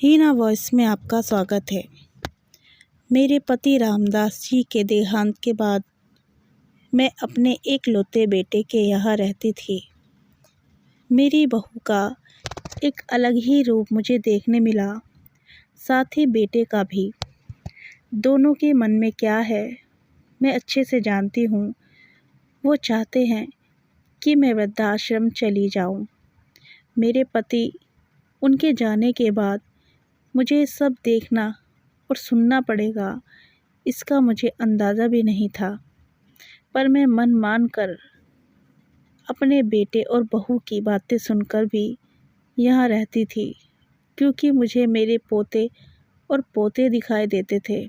हीना voice में आपका स्वागत है। मेरे पति रामदास जी के देहांत के बाद मैं अपने एकलौते बेटे के यहाँ रहती थी। मेरी बहू का एक अलग ही रूप मुझे देखने मिला, साथ ही बेटे का भी। दोनों के मन में क्या है मैं अच्छे से जानती हूँ। वो चाहते हैं कि मैं वृद्धाश्रम चली जाऊँ। मेरे पति उनके जाने के बाद मुझे सब देखना और सुनना पड़ेगा, इसका मुझे अंदाज़ा भी नहीं था। पर मैं मन मान कर अपने बेटे और बहू की बातें सुनकर भी यहाँ रहती थी, क्योंकि मुझे मेरे पोते और पोते दिखाई देते थे।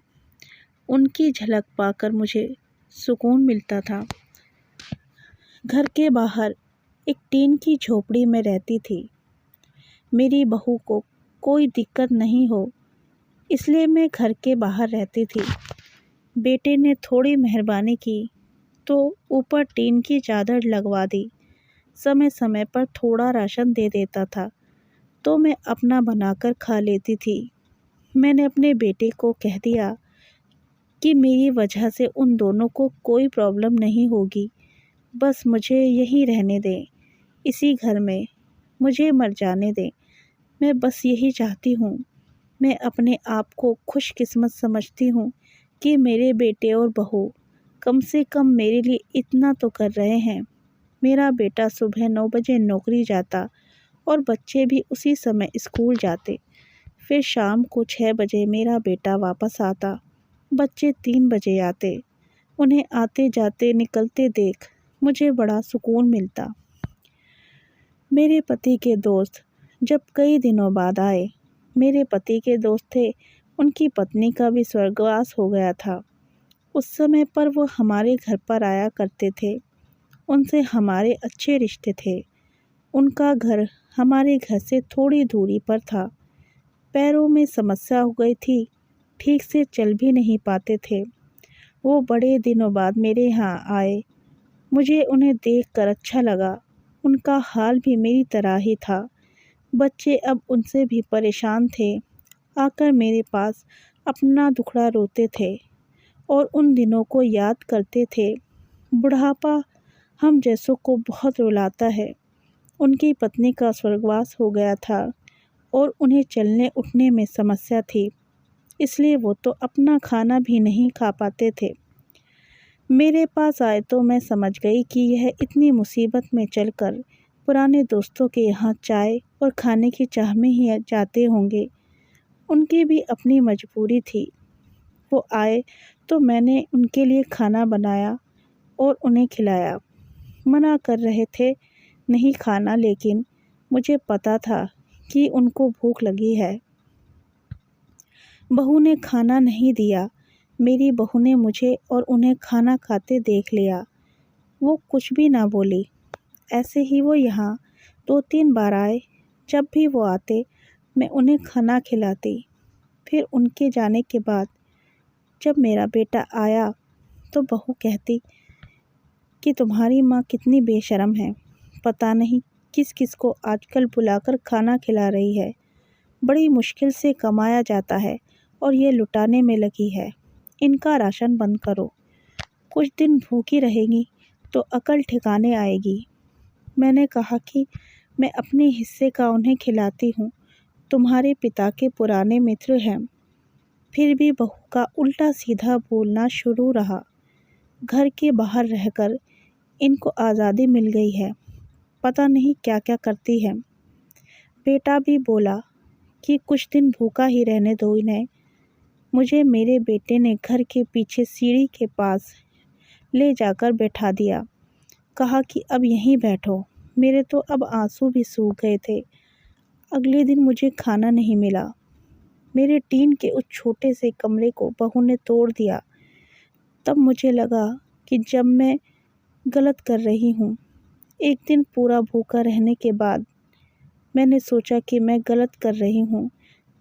उनकी झलक पाकर मुझे सुकून मिलता था। घर के बाहर एक टीन की झोपड़ी में रहती थी। मेरी बहू को कोई दिक्कत नहीं हो, इसलिए मैं घर के बाहर रहती थी। बेटे ने थोड़ी मेहरबानी की तो ऊपर टीन की चादर लगवा दी। समय समय पर थोड़ा राशन दे देता था तो मैं अपना बनाकर खा लेती थी। मैंने अपने बेटे को कह दिया कि मेरी वजह से उन दोनों को कोई प्रॉब्लम नहीं होगी, बस मुझे यहीं रहने दें, इसी घर में मुझे मर जाने दें। मैं बस यही चाहती हूँ। मैं अपने आप को खुशकिस्मत समझती हूँ कि मेरे बेटे और बहू कम से कम मेरे लिए इतना तो कर रहे हैं। मेरा बेटा सुबह 9 बजे नौकरी जाता और बच्चे भी उसी समय स्कूल जाते। फिर शाम को 6 बजे मेरा बेटा वापस आता, बच्चे 3 बजे आते। उन्हें आते जाते निकलते देख मुझे बड़ा सुकून मिलता। मेरे पति के दोस्त जब कई दिनों बाद आए, मेरे पति के दोस्त थे, उनकी पत्नी का भी स्वर्गवास हो गया था। उस समय पर वो हमारे घर पर आया करते थे। उनसे हमारे अच्छे रिश्ते थे। उनका घर हमारे घर से थोड़ी दूरी पर था। पैरों में समस्या हो गई थी, ठीक से चल भी नहीं पाते थे। वो बड़े दिनों बाद मेरे यहाँ आए। मुझे उन्हें देखकर अच्छा लगा। उनका हाल भी मेरी तरह ही था। बच्चे अब उनसे भी परेशान थे, आकर मेरे पास अपना दुखड़ा रोते थे और उन दिनों को याद करते थे। बुढ़ापा हम जैसों को बहुत रुलाता है। उनकी पत्नी का स्वर्गवास हो गया था और उन्हें चलने उठने में समस्या थी, इसलिए वो तो अपना खाना भी नहीं खा पाते थे। मेरे पास आए तो मैं समझ गई कि यह इतनी मुसीबत में चलकर पुराने दोस्तों के यहाँ चाय और खाने की चाह में ही जाते होंगे। उनकी भी अपनी मजबूरी थी। वो आए तो मैंने उनके लिए खाना बनाया और उन्हें खिलाया। मना कर रहे थे नहीं खाना, लेकिन मुझे पता था कि उनको भूख लगी है। बहू ने खाना नहीं दिया। मेरी बहू ने मुझे और उन्हें खाना खाते देख लिया। वो कुछ भी ना बोली। ऐसे ही वो यहाँ 2-3 बार आए। जब भी वो आते मैं उन्हें खाना खिलाती। फिर उनके जाने के बाद जब मेरा बेटा आया तो बहू कहती कि तुम्हारी माँ कितनी बेशर्म है, पता नहीं किस किस को आजकल बुलाकर खाना खिला रही है। बड़ी मुश्किल से कमाया जाता है और ये लुटाने में लगी है। इनका राशन बंद करो, कुछ दिन भूखी रहेंगी तो अकल ठिकाने आएगी। मैंने कहा कि मैं अपने हिस्से का उन्हें खिलाती हूँ, तुम्हारे पिता के पुराने मित्र हैं। फिर भी बहू का उल्टा सीधा बोलना शुरू रहा। घर के बाहर रहकर इनको आज़ादी मिल गई है, पता नहीं क्या क्या करती है। बेटा भी बोला कि कुछ दिन भूखा ही रहने दो इन्हें। मुझे मेरे बेटे ने घर के पीछे सीढ़ी के पास ले जाकर बैठा दिया। कहा कि अब यहीं बैठो। मेरे तो अब आंसू भी सूख गए थे। अगले दिन मुझे खाना नहीं मिला। मेरे टीन के उस छोटे से कमरे को बहू ने तोड़ दिया। तब मुझे लगा कि जब मैं गलत कर रही हूँ। एक दिन पूरा भूखा रहने के बाद मैंने सोचा कि मैं गलत कर रही हूँ।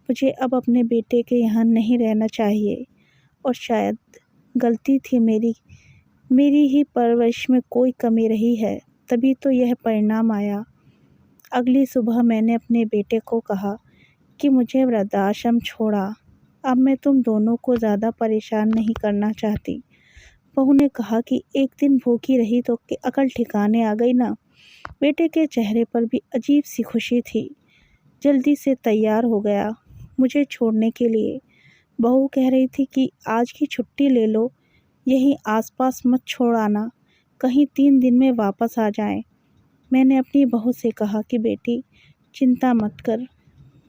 मुझे अब अपने बेटे के यहाँ नहीं रहना चाहिए और शायद गलती थी मेरी ही परवरिश में कोई कमी रही है, तभी तो यह परिणाम आया। अगली सुबह मैंने अपने बेटे को कहा कि मुझे वृद्धाश्रम छोड़ा। अब मैं तुम दोनों को ज़्यादा परेशान नहीं करना चाहती। बहू ने कहा कि एक दिन भूखी रही तो अकल ठिकाने आ गई ना। बेटे के चेहरे पर भी अजीब सी खुशी थी। जल्दी से तैयार हो गया मुझे छोड़ने के लिए। बहू कह रही थी कि आज की छुट्टी ले लो, यहीं आसपास मत छोड़ आना, कहीं 3 दिन में वापस आ जाएं। मैंने अपनी बहू से कहा कि बेटी चिंता मत कर,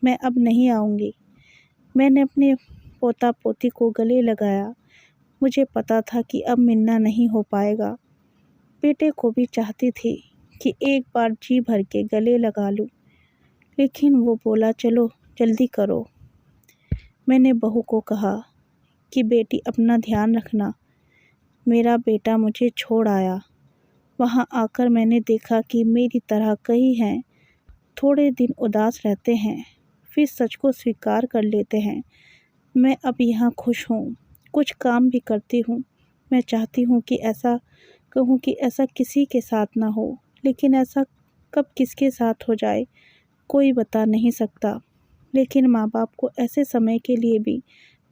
मैं अब नहीं आऊँगी। मैंने अपने पोता पोती को गले लगाया। मुझे पता था कि अब मिलना नहीं हो पाएगा। बेटे को भी चाहती थी कि एक बार जी भर के गले लगा लूं, लेकिन वो बोला चलो जल्दी करो। मैंने बहू को कहा कि बेटी अपना ध्यान रखना। मेरा बेटा मुझे छोड़ आया। वहाँ आकर मैंने देखा कि मेरी तरह कई हैं, थोड़े दिन उदास रहते हैं, फिर सच को स्वीकार कर लेते हैं। मैं अब यहाँ खुश हूँ, कुछ काम भी करती हूँ। मैं चाहती हूँ कि ऐसा कहूँ कि ऐसा किसी के साथ ना हो, लेकिन ऐसा कब किसके साथ हो जाए कोई बता नहीं सकता। लेकिन माँ बाप को ऐसे समय के लिए भी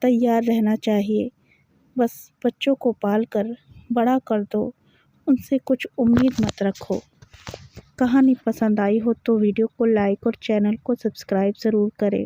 तैयार रहना चाहिए। बस बच्चों को पाल कर बड़ा कर दो, उनसे कुछ उम्मीद मत रखो। कहानी पसंद आई हो तो वीडियो को लाइक और चैनल को सब्सक्राइब ज़रूर करें।